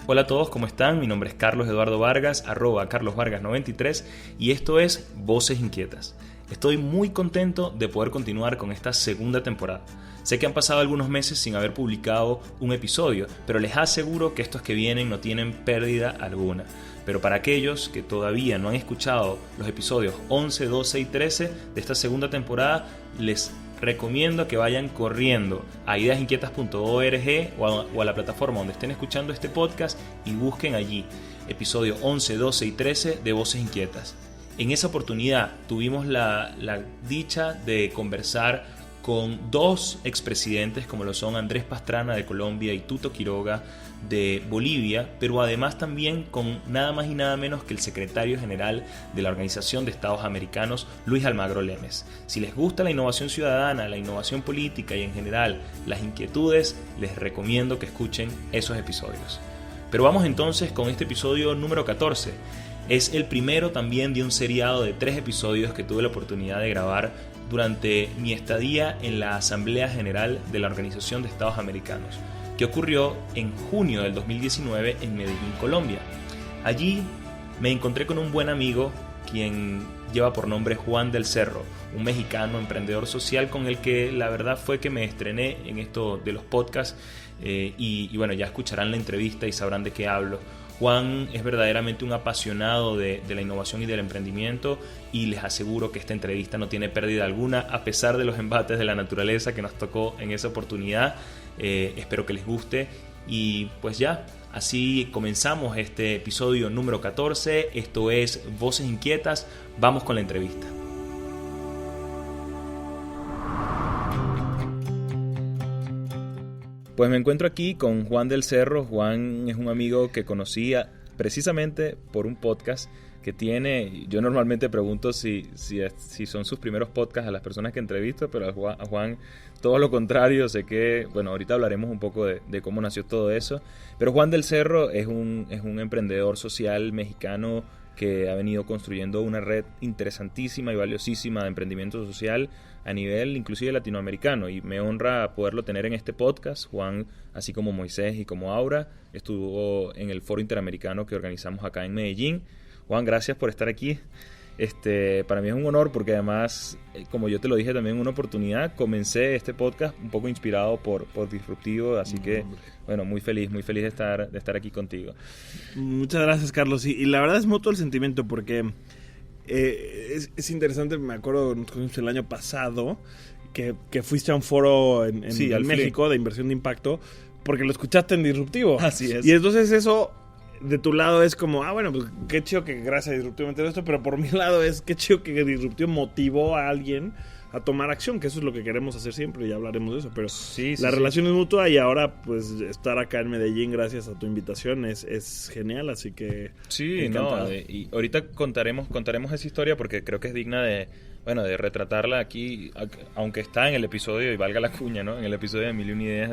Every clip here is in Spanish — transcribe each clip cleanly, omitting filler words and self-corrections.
Hola a todos, ¿cómo están? Mi nombre es Carlos Eduardo Vargas, @CarlosVargas93, y esto es Voces Inquietas. Estoy muy contento de poder continuar con esta segunda temporada. Sé que han pasado algunos meses sin haber publicado un episodio, pero les aseguro que estos que vienen no tienen pérdida alguna. Pero para aquellos que todavía no han escuchado los episodios 11, 12 y 13 de esta segunda temporada, les recomiendo que vayan corriendo a ideasinquietas.org o a la plataforma donde estén escuchando este podcast y busquen allí episodio 11, 12 y 13 de Voces Inquietas. En esa oportunidad tuvimos la dicha de conversar con dos expresidentes como lo son Andrés Pastrana de Colombia y Tuto Quiroga de Bolivia, pero además también con nada más y nada menos que el secretario general de la Organización de Estados Americanos, Luis Almagro Lemes. Si les gusta la innovación ciudadana, la innovación política y en general las inquietudes, les recomiendo que escuchen esos episodios. Pero vamos entonces con este episodio número 14. Es el primero también de un seriado de 3 episodios que tuve la oportunidad de grabar durante mi estadía en la Asamblea General de la Organización de Estados Americanos, que ocurrió en junio del 2019 en Medellín, Colombia. Allí me encontré con un buen amigo, quien lleva por nombre Juan del Cerro, un mexicano emprendedor social con el que la verdad fue que me estrené en esto de los podcasts y bueno, ya escucharán la entrevista y sabrán de qué hablo. Juan es verdaderamente un apasionado de la innovación y del emprendimiento, y les aseguro que esta entrevista no tiene pérdida alguna a pesar de los embates de la naturaleza que nos tocó en esa oportunidad. Espero que les guste y pues ya, así comenzamos este episodio número 14. Esto es Voces Inquietas. Vamos con la entrevista. Pues me encuentro aquí con Juan del Cerro. Juan es un amigo que conocí precisamente por un podcast que tiene. Yo normalmente pregunto si son sus primeros podcasts a las personas que entrevisto, pero a Juan todo lo contrario. Sé que, bueno, ahorita hablaremos un poco de cómo nació todo eso, pero Juan del Cerro es un emprendedor social mexicano que ha venido construyendo una red interesantísima y valiosísima de emprendimiento social a nivel inclusive latinoamericano, y me honra poderlo tener en este podcast. Juan, así como Moisés y como Aura, estuvo en el foro interamericano que organizamos acá en Medellín. Juan, gracias por estar aquí. Para mí es un honor porque además, como yo te lo dije también en una oportunidad, comencé este podcast un poco inspirado por Disruptivo, así que bueno, muy feliz de estar aquí contigo. Muchas gracias, Carlos, y la verdad es mutuo el sentimiento porque es interesante. Me acuerdo el año pasado que fuiste a un foro en México de inversión de impacto porque lo escuchaste en Disruptivo. Así es. Y entonces eso de tu lado es como, bueno, pues qué chido que gracias a Disruptivo me enteré esto, pero por mi lado es qué chido que Disruptivo motivó a alguien a tomar acción, que eso es lo que queremos hacer siempre, y ya hablaremos de eso, pero la relación es mutua, y ahora pues estar acá en Medellín gracias a tu invitación es genial, así que sí, no, y ahorita contaremos esa historia porque creo que es digna de retratarla aquí, aunque está en el episodio, y valga la cuña, ¿no? En el episodio de 1001 Ideas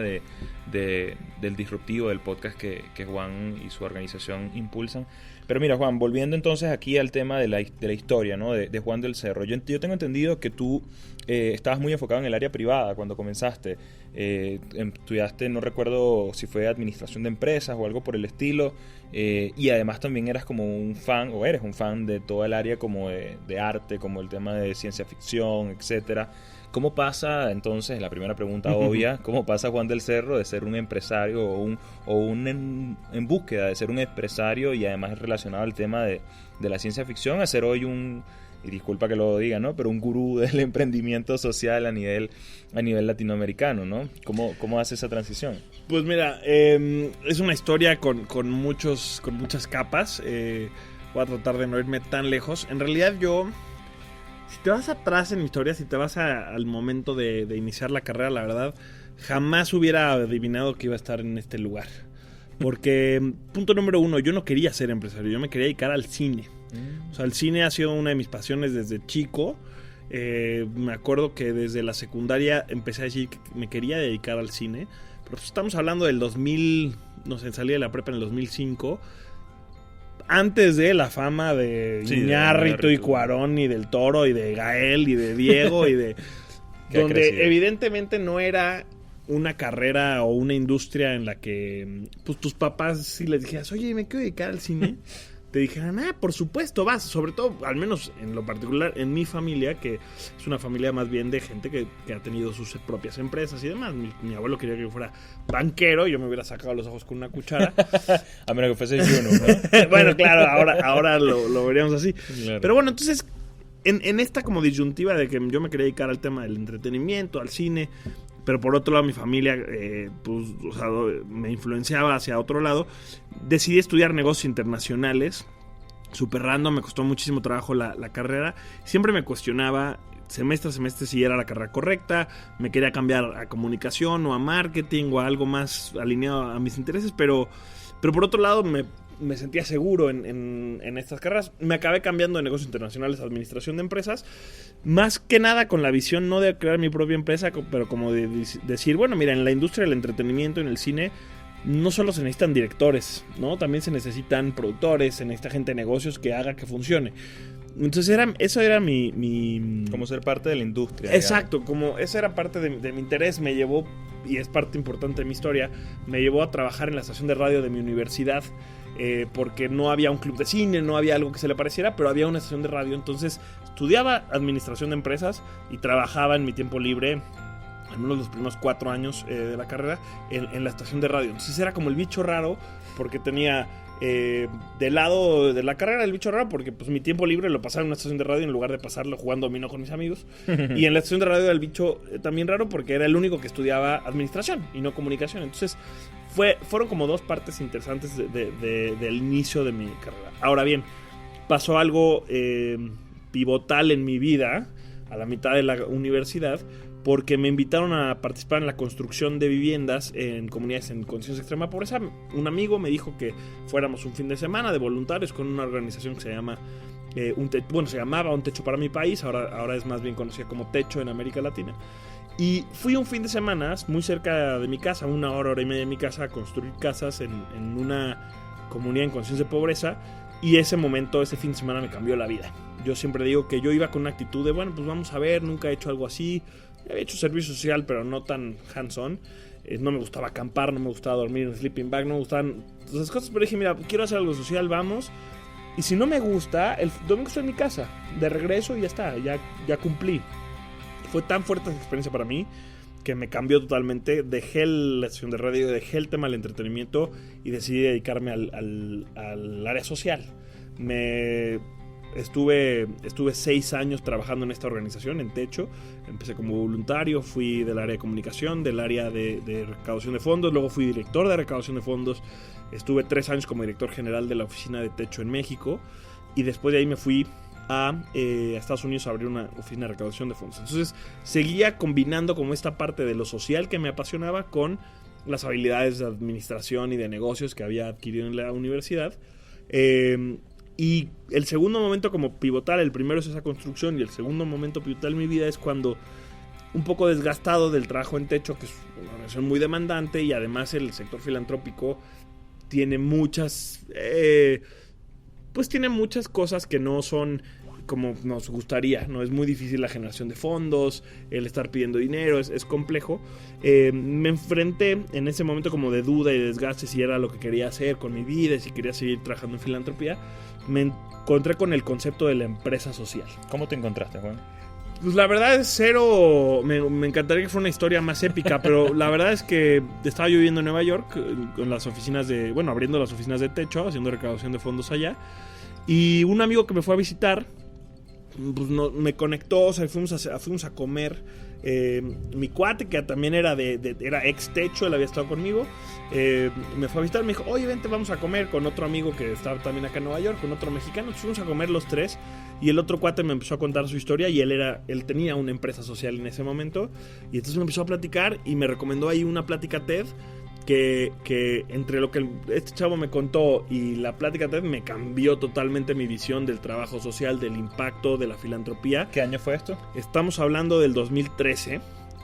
del Disruptivo, del podcast que Juan y su organización impulsan. Pero mira, Juan, volviendo entonces aquí al tema de la historia, ¿no? de Juan del Cerro. Yo tengo entendido que tú estabas muy enfocado en el área privada cuando comenzaste. Estudiaste, no recuerdo si fue administración de empresas o algo por el estilo, y además también eras como un fan, o eres un fan de toda el área como de arte, como el tema de ciencia ficción, etcétera. ¿Cómo pasa entonces, la primera pregunta obvia, cómo pasa Juan del Cerro de ser un empresario o en búsqueda de ser un empresario y además relacionado al tema de la ciencia ficción, a ser hoy y disculpa que lo diga, ¿no? Pero un gurú del emprendimiento social a nivel latinoamericano, ¿no? ¿Cómo hace esa transición? Pues mira, es una historia con muchas capas. Voy a tratar de no irme tan lejos. En realidad si te vas atrás en mi historia, si te vas al momento de iniciar la carrera, la verdad, jamás hubiera adivinado que iba a estar en este lugar. Porque, punto número 1, yo no quería ser empresario, yo me quería dedicar al cine. O sea, el cine ha sido una de mis pasiones desde chico. Me acuerdo que desde la secundaria empecé a decir que me quería dedicar al cine. Pero pues estamos hablando del 2000, no sé, salí de la prepa en el 2005. Antes de la fama de Iñárritu y Cuarón y del Toro y de Gael y de Diego y de donde evidentemente no era una carrera o una industria en la que pues tus papás, si les dijeras, oye, me quiero dedicar al cine, te dijeran, por supuesto, vas. Sobre todo, al menos en lo particular, en mi familia, que es una familia más bien de gente que ha tenido sus propias empresas y demás. Mi abuelo quería que yo fuera banquero, yo me hubiera sacado los ojos con una cuchara. A menos que fuese Juno, ¿no? Bueno, claro, ahora lo veríamos así. Claro. Pero bueno, entonces, en esta como disyuntiva de que yo me quería dedicar al tema del entretenimiento, al cine, pero por otro lado mi familia pues, o sea, me influenciaba hacia otro lado, decidí estudiar negocios internacionales. Súper random, me costó muchísimo trabajo la carrera. Siempre me cuestionaba semestre a semestre si era la carrera correcta, me quería cambiar a comunicación o a marketing o a algo más alineado a mis intereses, pero por otro lado me sentía seguro en estas carreras. Me acabé cambiando de negocios internacionales a administración de empresas, más que nada con la visión no de crear mi propia empresa, pero como de decir, bueno, mira, en la industria del entretenimiento, en el cine, no solo se necesitan directores, ¿no? También se necesitan productores, se necesita gente de negocios que haga que funcione. Entonces eso era mi... Como ser parte de la industria. Exacto, digamos. Como esa era parte de mi interés, me llevó, y es parte importante de mi historia, me llevó a trabajar en la estación de radio de mi universidad, porque no había un club de cine, no había algo que se le pareciera, pero había una estación de radio. Entonces estudiaba administración de empresas y trabajaba en mi tiempo libre, al menos los primeros 4 años de la carrera, en la estación de radio. Entonces era como el bicho raro, porque tenía del lado de la carrera el bicho raro, porque pues mi tiempo libre lo pasaba en una estación de radio en lugar de pasarlo jugando dominó con mis amigos. Y en la estación de radio era el bicho también raro, porque era el único que estudiaba administración y no comunicación. Entonces fueron como dos partes interesantes del inicio de mi carrera. Ahora bien, pasó algo pivotal en mi vida a la mitad de la universidad, porque me invitaron a participar en la construcción de viviendas en comunidades en condiciones de extrema pobreza. Un amigo me dijo que fuéramos un fin de semana de voluntarios con una organización que se llama se llamaba Un Techo para mi País, ahora es más bien conocida como Techo en América Latina. Y fui un fin de semana muy cerca de mi casa, 1 hora y media de mi casa, a construir casas en una comunidad en condiciones de pobreza. Y ese fin de semana me cambió la vida. Yo siempre digo que yo iba con una actitud de, bueno, pues vamos a ver, nunca he hecho algo así. Había hecho servicio social, pero no tan hands-on. No me gustaba acampar, no me gustaba dormir en sleeping bag, no me gustaban esas cosas. Pero dije, mira, quiero hacer algo social, vamos. Y si no me gusta, el domingo estoy en mi casa, de regreso y ya está, ya cumplí. Fue tan fuerte esa experiencia para mí que me cambió totalmente. Dejé la estación de radio, dejé el tema del entretenimiento y decidí dedicarme al área social. Estuve 6 años trabajando en esta organización, en Techo. Empecé como voluntario, fui del área de comunicación, del área de recaudación de fondos, luego fui director de recaudación de fondos. Estuve 3 años como director general de la oficina de Techo en México, y después de ahí me fui a Estados Unidos a abrir una oficina de recaudación de fondos. Entonces seguía combinando como esta parte de lo social que me apasionaba con las habilidades de administración y de negocios que había adquirido en la universidad. Y el segundo momento como pivotal, el primero es esa construcción, y el segundo momento pivotal en mi vida es cuando, un poco desgastado del trabajo en Techo, que es una organización muy demandante, y además el sector filantrópico tiene muchas cosas que no son como nos gustaría, ¿no? Es muy difícil la generación de fondos, el estar pidiendo dinero, es complejo. Me enfrenté en ese momento como de duda y desgaste si era lo que quería hacer con mi vida, si quería seguir trabajando en filantropía. Me encontré con el concepto de la empresa social. ¿Cómo te encontraste, Juan? Pues la verdad es cero. Me encantaría que fuera una historia más épica, pero la verdad es que estaba yo viviendo en Nueva York, con las oficinas abriendo las oficinas de Techo, haciendo recaudación de fondos allá. Y un amigo que me fue a visitar, pues me conectó, o sea, fuimos a comer. Mi cuate, que también era ex Techo, él había estado conmigo, me fue a visitar, me dijo, oye, vente, vamos a comer, con otro amigo que estaba también acá en Nueva York, con otro mexicano. Fuimos a comer los 3, y el otro cuate me empezó a contar su historia, y él tenía una empresa social en ese momento, y entonces me empezó a platicar y me recomendó ahí una plática TED que entre lo que este chavo me contó y la plática TED me cambió totalmente mi visión del trabajo social, del impacto, de la filantropía. ¿Qué año fue esto? Estamos hablando del 2013,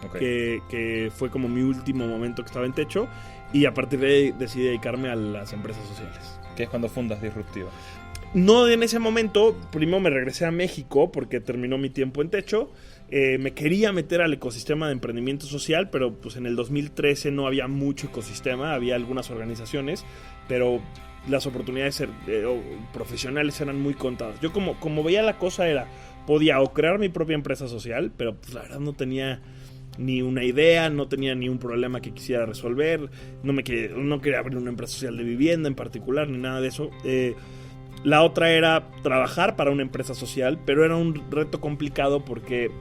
okay. que fue como mi último momento que estaba en Techo, y a partir de ahí decidí dedicarme a las empresas sociales. ¿Qué es cuando fundas Disruptiva? No en ese momento, primero me regresé a México porque terminó mi tiempo en Techo, Me quería meter al ecosistema de emprendimiento social, pero pues en el 2013 no había mucho ecosistema, había algunas organizaciones, pero las oportunidades profesionales eran muy contadas. Yo como veía la cosa podía o crear mi propia empresa social, pero pues la verdad no tenía ni una idea, no tenía ni un problema que quisiera resolver, no quería abrir una empresa social de vivienda en particular, ni nada de eso. La otra era trabajar para una empresa social, pero era un reto complicado porque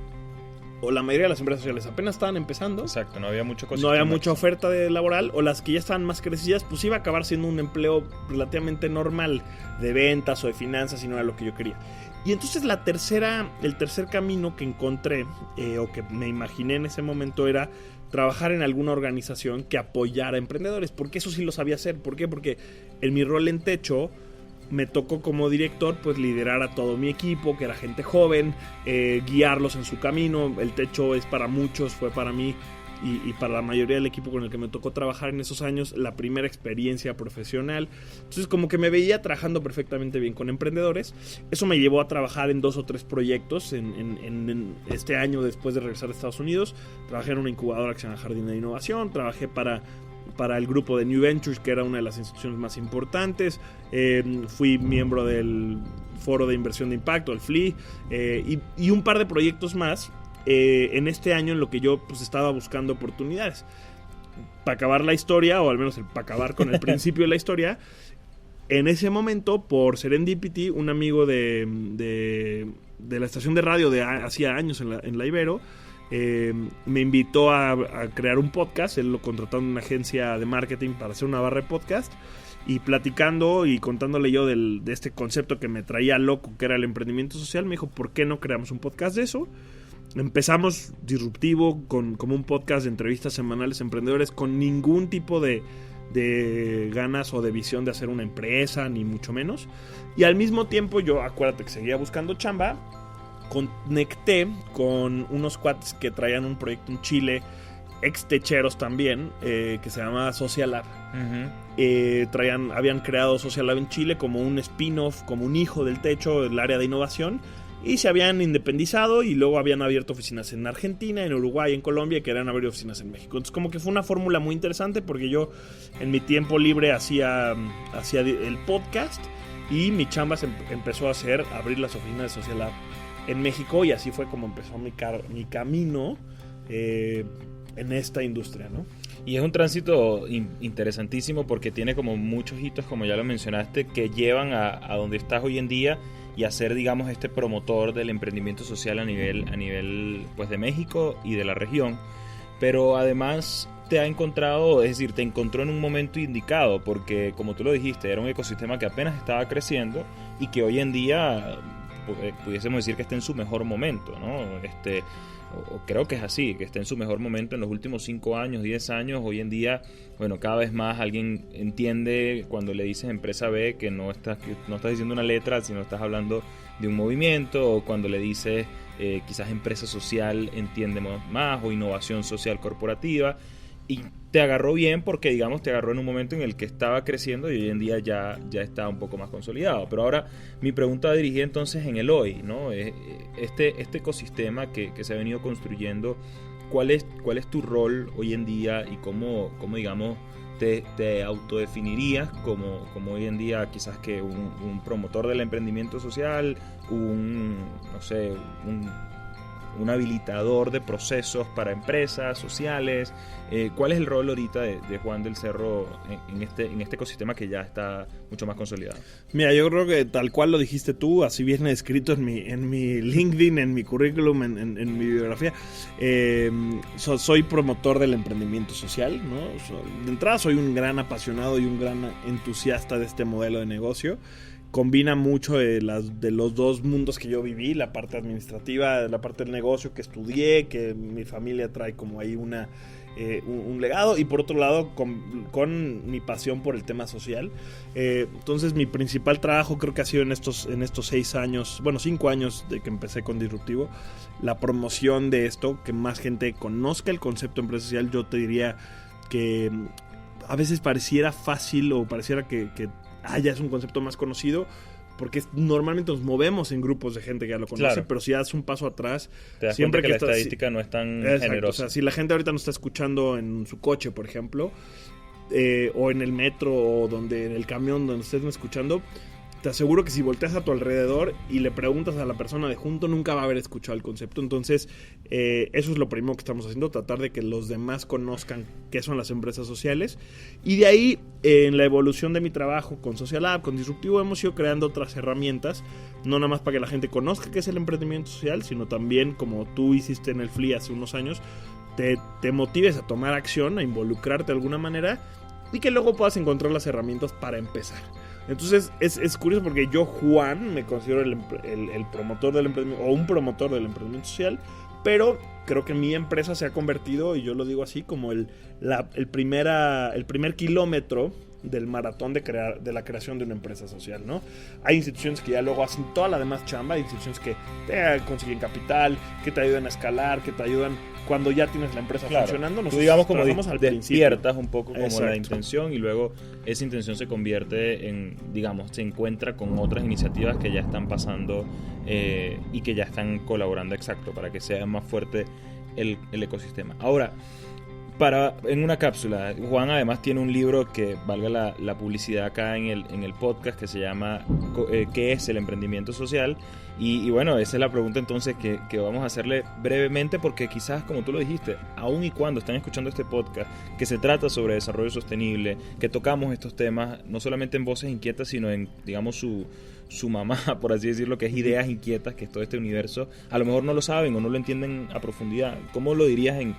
o la mayoría de las empresas sociales apenas estaban empezando. Exacto, no había mucha oferta laboral, o las que ya estaban más crecidas, pues iba a acabar siendo un empleo relativamente normal de ventas o de finanzas, y no era lo que yo quería. Y entonces el tercer camino que encontré, o que me imaginé en ese momento, era trabajar en alguna organización que apoyara a emprendedores, porque eso sí lo sabía hacer. ¿Por qué? Porque en mi rol en Techo me tocó como director pues liderar a todo mi equipo, que era gente joven, guiarlos en su camino. El Techo es para muchos, fue para mí y para la mayoría del equipo con el que me tocó trabajar en esos años la primera experiencia profesional. Entonces como que me veía trabajando perfectamente bien con emprendedores. Eso me llevó a trabajar en 2 o 3 proyectos en este año después de regresar a Estados Unidos. Trabajé en una incubadora que se llama Jardín de Innovación, trabajé para el grupo de New Ventures, que era una de las instituciones más importantes. Fui miembro del Foro de Inversión de Impacto, el FLI, y un par de proyectos más en este año en lo que yo pues estaba buscando oportunidades. Para acabar la historia, o al menos para acabar con el principio de la historia, en ese momento, por Serendipity, un amigo de la estación de radio de hacía años en la Ibero, me invitó a crear un podcast. Él lo contrató en una agencia de marketing para hacer una barra de podcast, y platicando y contándole yo de este concepto que me traía loco, que era el emprendimiento social, me dijo, ¿por qué no creamos un podcast de eso? Empezamos disruptivo como un podcast de entrevistas semanales a emprendedores, con ningún tipo de ganas o de visión de hacer una empresa, ni mucho menos. Y al mismo tiempo yo, acuérdate que seguía buscando chamba, conecté con unos cuates que traían un proyecto en Chile, ex-techeros también, que se llamaba Social Lab. Uh-huh. Habían creado Social Lab en Chile como un spin-off, como un hijo del Techo, del área de innovación, y se habían independizado, y luego habían abierto oficinas en Argentina, en Uruguay, en Colombia, y querían abrir oficinas en México. Entonces como que fue una fórmula muy interesante, porque yo en mi tiempo libre hacía el podcast, y mi chamba empezó a abrir las oficinas de Social Lab en México, y así fue como empezó mi camino en esta industria, ¿no? Y es un tránsito interesantísimo, porque tiene como muchos hitos, como ya lo mencionaste, que llevan a donde estás hoy en día, y a ser, digamos, este promotor del emprendimiento social a nivel pues de México y de la región. Pero además te encontró en un momento indicado, porque como tú lo dijiste, era un ecosistema que apenas estaba creciendo, y que hoy en día pudiésemos decir que está en su mejor momento, ¿no? O creo que es así, que está en su mejor momento en los últimos 5 años, 10 años. Hoy en día, bueno, cada vez más alguien entiende cuando le dices empresa B que no estás diciendo una letra, sino estás hablando de un movimiento. O cuando le dices quizás empresa social, entiende más, o innovación social corporativa. Y te agarró bien, porque digamos te agarró en un momento en el que estaba creciendo, y hoy en día ya está un poco más consolidado. Pero ahora mi pregunta va dirigida entonces en el hoy, ¿no? Este ecosistema que se ha venido construyendo, ¿cuál es tu rol hoy en día, y cómo digamos te autodefinirías como hoy en día quizás que un promotor del emprendimiento social, un habilitador de procesos para empresas sociales? ¿Cuál es el rol ahorita de Juan del Cerro en este ecosistema que ya está mucho más consolidado? Mira, yo creo que tal cual lo dijiste tú, así viene escrito en mi LinkedIn, en mi currículum, en mi biografía. Soy promotor del emprendimiento social, ¿no? De entrada soy un gran apasionado y un gran entusiasta de este modelo de negocio. Combina mucho de los dos mundos que yo viví, la parte administrativa, la parte del negocio que estudié, que mi familia trae como ahí un legado, y por otro lado con mi pasión por el tema social. Entonces mi principal trabajo creo que ha sido en estos 5 años de que empecé con Disruptivo, la promoción de esto, que más gente conozca el concepto empresarial. Yo te diría que a veces pareciera fácil, o pareciera que ya es un concepto más conocido, porque normalmente nos movemos en grupos de gente que ya lo conoce, Claro. pero si das un paso atrás, Te das siempre cuenta que la estás- estadística no es tan Exacto, generosa. o sea, si la gente ahorita nos está escuchando en su coche, por ejemplo, o en el metro, o en el camión donde estén escuchando, te aseguro que si volteas a tu alrededor y le preguntas a la persona de junto, nunca va a haber escuchado el concepto. Entonces, eso es lo primero que estamos haciendo, tratar de que los demás conozcan qué son las empresas sociales. Y de ahí, en la evolución de mi trabajo con Social Lab, con Disruptivo, hemos ido creando otras herramientas, no nada más para que la gente conozca qué es el emprendimiento social, sino también, como tú hiciste en el FLI hace unos años, te motives a tomar acción, a involucrarte de alguna manera, y que luego puedas encontrar las herramientas para empezar. Entonces es curioso porque yo, Juan, me considero el promotor del emprendimiento, o un promotor del emprendimiento social, pero creo que mi empresa se ha convertido, y yo lo digo así, como el primer kilómetro del maratón de la creación de una empresa social, ¿no? Hay instituciones que ya luego hacen toda la demás chamba, hay instituciones que te consiguen capital, que te ayudan a escalar, que te ayudan cuando ya tienes la empresa funcionando. Tú, digamos, como trabajamos al despiertas principio. un poco como Exacto. la intención, y luego esa intención se convierte en, digamos, se encuentra con otras iniciativas que ya están pasando y que ya están colaborando, exacto, para que sea más fuerte el ecosistema. Ahora, en una cápsula, Juan además tiene un libro que, valga la publicidad acá en el podcast, que se llama ¿Qué es el emprendimiento social? Y bueno, esa es la pregunta entonces que vamos a hacerle brevemente, porque quizás, como tú lo dijiste, aun y cuando están escuchando este podcast, que se trata sobre desarrollo sostenible, que tocamos estos temas, no solamente en Voces Inquietas, sino en, digamos, su mamá, por así decirlo, que es Ideas Inquietas, que es todo este universo, a lo mejor no lo saben o no lo entienden a profundidad. ¿Cómo lo dirías en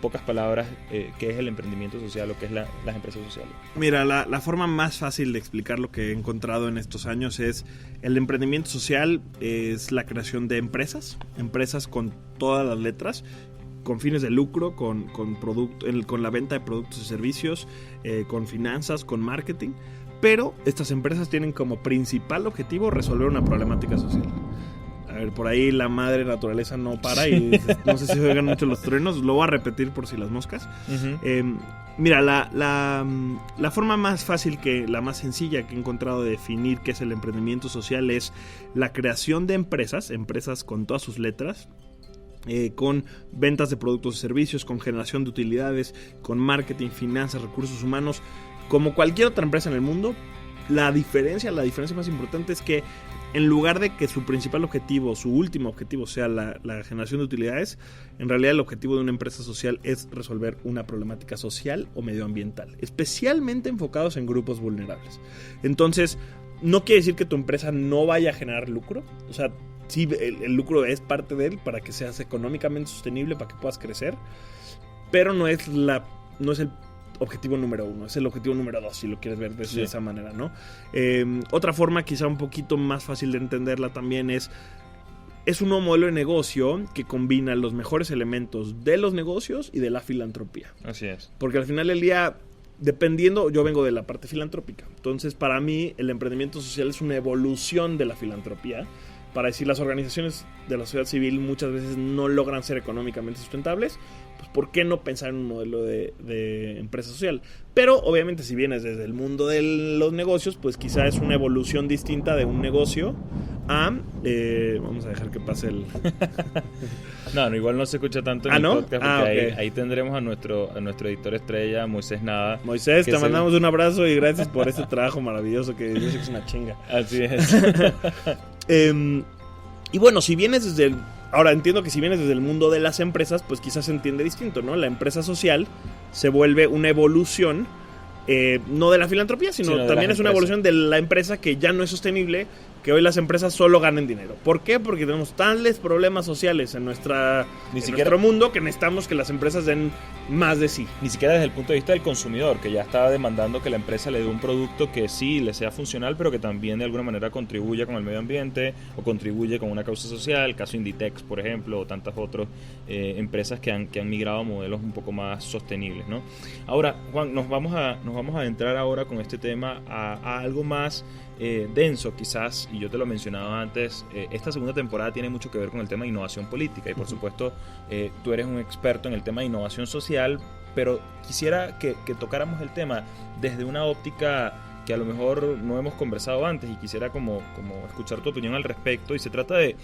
pocas palabras qué es el emprendimiento social o qué es las empresas sociales? Mira, la forma más fácil de explicar lo que he encontrado en estos años es: el emprendimiento social es la creación de empresas con todas las letras, con fines de lucro, con la venta de productos y servicios, con finanzas, con marketing. Pero estas empresas tienen como principal objetivo resolver una problemática social. A ver, por ahí la madre naturaleza no para y no sé si se oigan mucho los truenos. Lo voy a repetir por si las moscas. Uh-huh. Mira, la forma más fácil, la más sencilla que he encontrado de definir qué es el emprendimiento social es la creación de empresas con todas sus letras, con ventas de productos y servicios, con generación de utilidades, con marketing, finanzas, recursos humanos, como cualquier otra empresa en el mundo. La diferencia más importante es que, en lugar de que su principal objetivo, su último objetivo sea la generación de utilidades, en realidad el objetivo de una empresa social es resolver una problemática social o medioambiental, especialmente enfocados en grupos vulnerables. Entonces, no quiere decir que tu empresa no vaya a generar lucro. O sea, sí, el lucro es parte de él para que seas económicamente sostenible, para que puedas crecer, pero no es el objetivo número 1, es el objetivo número 2, si lo quieres ver de esa manera, ¿no? Otra forma quizá un poquito más fácil de entenderla también es un nuevo modelo de negocio que combina los mejores elementos de los negocios y de la filantropía. Así es. Porque al final del día, dependiendo, yo vengo de la parte filantrópica, entonces para mí el emprendimiento social es una evolución de la filantropía. Para decir, las organizaciones de la sociedad civil muchas veces no logran ser económicamente sustentables, pues ¿por qué no pensar en un modelo de empresa social? Pero obviamente, si vienes desde el mundo de los negocios, pues quizá es una evolución distinta de un negocio a... vamos a dejar que pase el... No, igual no se escucha tanto en el podcast, porque okay. ahí tendremos a nuestro editor estrella, Moisés Nada. Moisés, te mandamos un abrazo y gracias por este trabajo maravilloso, que yo sé que es una chinga. Así es. Y bueno, si vienes desde ahora entiendo que si vienes desde el mundo de las empresas, pues quizás se entiende distinto, ¿no? La empresa social se vuelve una evolución, no de la filantropía, sino también es una evolución de la empresa, que ya no es sostenible, que hoy las empresas solo ganen dinero. ¿Por qué? Porque tenemos tales problemas sociales en nuestro mundo, que necesitamos que las empresas den más de sí. Ni siquiera desde el punto de vista del consumidor, que ya está demandando que la empresa le dé un producto que sí le sea funcional, pero que también de alguna manera contribuya con el medio ambiente o contribuye con una causa social, caso Inditex, por ejemplo, o tantas otras empresas que han migrado a modelos un poco más sostenibles, ¿no? Ahora, Juan, nos vamos a entrar ahora con este tema a algo más denso quizás, y yo te lo mencionaba antes. Esta segunda temporada tiene mucho que ver con el tema de innovación política, y por supuesto tú eres un experto en el tema de innovación social, pero quisiera que tocáramos el tema desde una óptica que a lo mejor no hemos conversado antes y quisiera como escuchar tu opinión al respecto, y se trata de,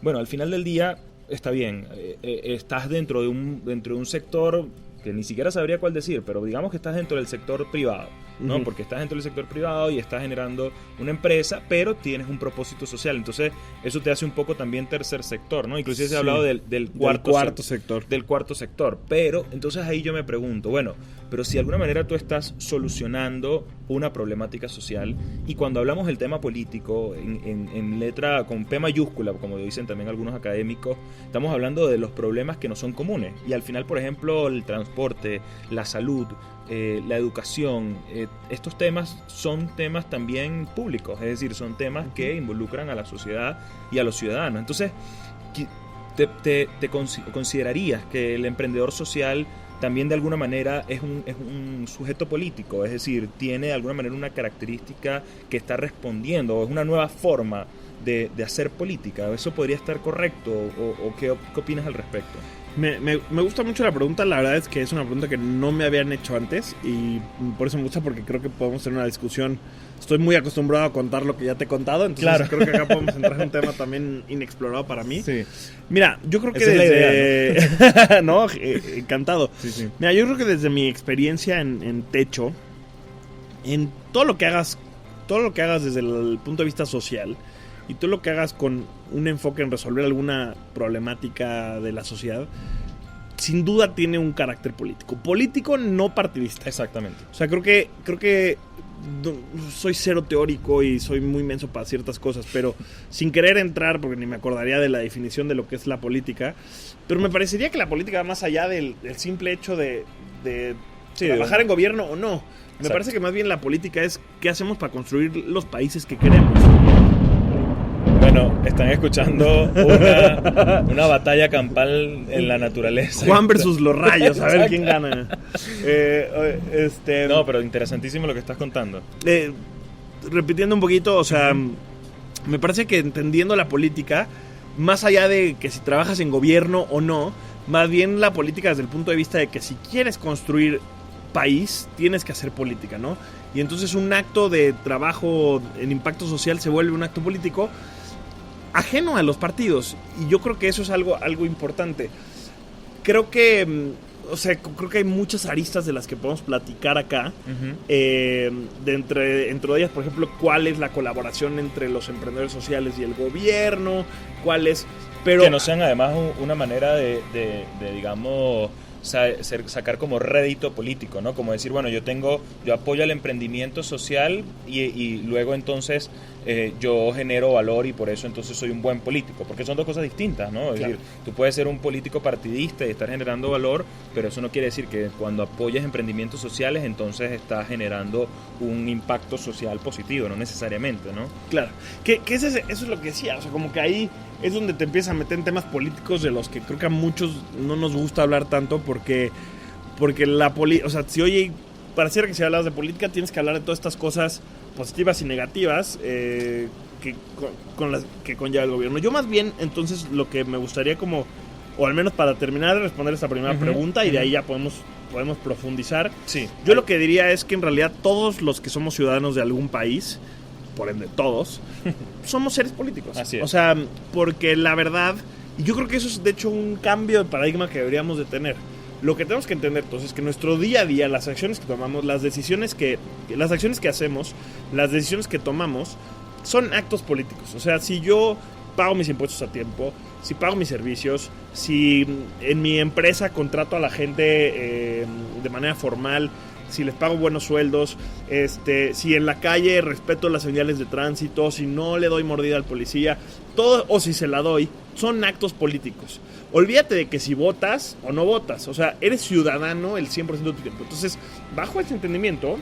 bueno, al final del día está bien, estás dentro de un sector que ni siquiera sabría cuál decir, pero digamos que estás dentro del sector privado, ¿no? Uh-huh. Porque estás dentro del sector privado y estás generando una empresa, pero tienes un propósito social. Entonces, eso te hace un poco también tercer sector, ¿no? Inclusive se ha hablado del cuarto sector. Del cuarto sector. Pero, entonces ahí yo me pregunto, bueno, pero si de alguna manera tú estás solucionando una problemática social, y cuando hablamos del tema político, en letra con P mayúscula, como dicen también algunos académicos, estamos hablando de los problemas que no son comunes. Y al final, por ejemplo, el transporte, la salud, la educación, estos temas son temas también públicos, es decir, son temas que involucran a la sociedad y a los ciudadanos. Entonces, ¿te considerarías que el emprendedor social también de alguna manera es un sujeto político? Es decir, tiene de alguna manera una característica que está respondiendo, o es una nueva forma de hacer política. ¿Eso podría estar correcto? ¿O qué opinas al respecto? Me gusta mucho la pregunta. La verdad es que es una pregunta que no me habían hecho antes, y por eso me gusta, porque creo que podemos tener una discusión. Estoy muy acostumbrado a contar lo que ya te he contado, entonces claro, creo que acá podemos entrar en un tema también inexplorado para mí. Sí. Mira, yo creo que esa desde... es la idea, ¿no? No, encantado. Sí. Mira, yo creo que desde mi experiencia en Techo, en todo lo que hagas desde el punto de vista social, y todo lo que hagas con un enfoque en resolver alguna problemática de la sociedad, sin duda tiene un carácter político. Político, no partidista. Exactamente. O sea, creo que soy cero teórico y soy muy menso para ciertas cosas, pero sin querer entrar, porque ni me acordaría de la definición de lo que es la política, pero me parecería que la política va más allá del simple hecho de trabajar en gobierno o no. Me parece que más bien la política es qué hacemos para construir los países que queremos. Bueno, están escuchando una batalla campal en la naturaleza. Juan versus los rayos, a ver quién gana. No, pero interesantísimo lo que estás contando. Repitiendo un poquito, o sea, me parece que entendiendo la política, más allá de que si trabajas en gobierno o no, más bien la política desde el punto de vista de que si quieres construir país, tienes que hacer política, ¿no? Y entonces un acto de trabajo en impacto social se vuelve un acto político ajeno a los partidos, y yo creo que eso es algo importante. Creo que hay muchas aristas de las que podemos platicar acá. Uh-huh. Dentro de ellas, por ejemplo, cuál es la colaboración entre los emprendedores sociales y el gobierno, pero que no sean además una manera de digamos, sacar como rédito político, ¿no? Como decir, bueno, yo apoyo el emprendimiento social y luego entonces yo genero valor y por eso entonces soy un buen político, porque son dos cosas distintas, ¿no? Es decir, tú puedes ser un político partidista y estar generando valor, pero eso no quiere decir que cuando apoyas emprendimientos sociales entonces estás generando un impacto social positivo, no necesariamente, ¿no? Claro, que eso es lo que decía, o sea, como que ahí es donde te empiezas a meter en temas políticos de los que creo que a muchos no nos gusta hablar tanto, porque la política, o sea, si oye, pareciera que si hablas de política tienes que hablar de todas estas cosas positivas y negativas con las que conlleva el gobierno. Yo más bien, entonces, lo que me gustaría como, o al menos para terminar de responder esta primera pregunta, y de ahí ya podemos profundizar. Sí. Yo lo que diría es que en realidad todos los que somos ciudadanos de algún país, por ende todos, somos seres políticos. Así es. O sea, porque la verdad, y yo creo que eso es de hecho un cambio de paradigma que deberíamos de tener. Lo que tenemos que entender entonces es que nuestro día a día, las acciones que tomamos, las acciones que hacemos, las decisiones que tomamos, son actos políticos. O sea, si yo pago mis impuestos a tiempo, si pago mis servicios, si en mi empresa contrato a la gente de manera formal, si les pago buenos sueldos, si en la calle respeto las señales de tránsito, si no le doy mordida al policía, todo, o si se la doy, son actos políticos. Olvídate de que si votas o no votas, o sea, eres ciudadano el 100% de tu tiempo. Entonces, bajo ese entendimiento,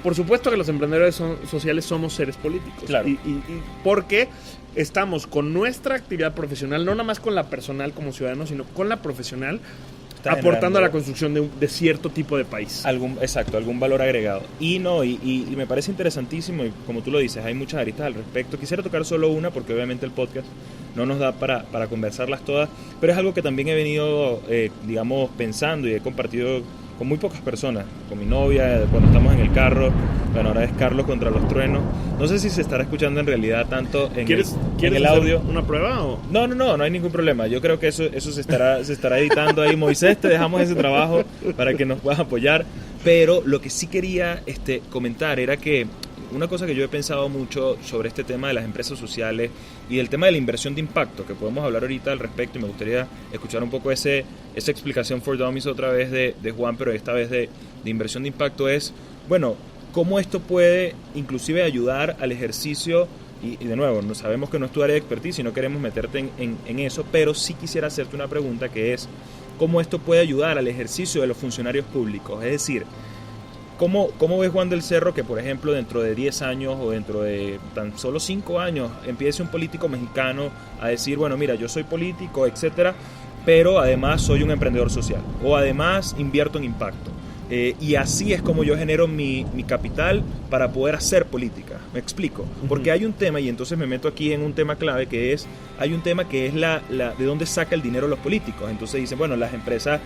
por supuesto que los emprendedores sociales somos seres políticos. Claro. Y porque estamos con nuestra actividad profesional, no nada más con la personal como ciudadano, sino con la profesional, aportando a la construcción de cierto tipo de país. Algún valor agregado. Y me parece interesantísimo, y como tú lo dices, hay muchas aristas al respecto. Quisiera tocar solo una, porque obviamente el podcast no nos da para conversarlas todas, pero es algo que también he venido, digamos, pensando, y he compartido con muy pocas personas, con mi novia, cuando estamos en el carro. Bueno, ahora es Carlos contra los truenos. No sé si se estará escuchando en realidad tanto en el audio. ¿Una prueba o...? No hay ningún problema. Yo creo que eso se estará editando ahí. Moisés, te dejamos ese trabajo para que nos puedas apoyar. Pero lo que sí quería comentar era que una cosa que yo he pensado mucho sobre este tema de las empresas sociales y del tema de la inversión de impacto, que podemos hablar ahorita al respecto, y me gustaría escuchar un poco esa explicación for Dummies otra vez de Juan, pero esta vez de inversión de impacto, es, bueno, cómo esto puede inclusive ayudar al ejercicio, y de nuevo, no sabemos que no es tu área de expertise y no queremos meterte en eso, pero sí quisiera hacerte una pregunta que es, ¿cómo esto puede ayudar al ejercicio de los funcionarios públicos? Es decir, ¿cómo ves, Juan del Cerro, que por ejemplo dentro de 10 años o dentro de tan solo 5 años empiece un político mexicano a decir, bueno, mira, yo soy político, etcétera, pero además soy un emprendedor social, o además invierto en impacto? Y así es como yo genero mi capital para poder hacer política. ¿Me explico? Porque hay un tema, y entonces me meto aquí en un tema clave, que es, hay un tema que es de dónde saca el dinero los políticos. Entonces dicen, bueno, las empresas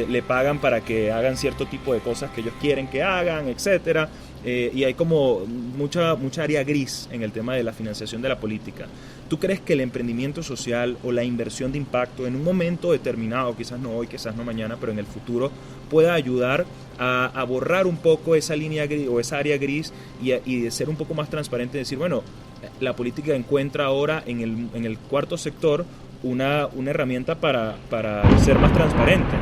le pagan para que hagan cierto tipo de cosas que ellos quieren que hagan, etcétera. Y hay como mucha área gris en el tema de la financiación de la política. ¿Tú crees que el emprendimiento social o la inversión de impacto en un momento determinado, quizás no hoy, quizás no mañana, pero en el futuro, pueda ayudar a borrar un poco esa línea gris o esa área gris y de ser un poco más transparente y decir, bueno, la política encuentra ahora en el cuarto sector una herramienta para ser más transparente?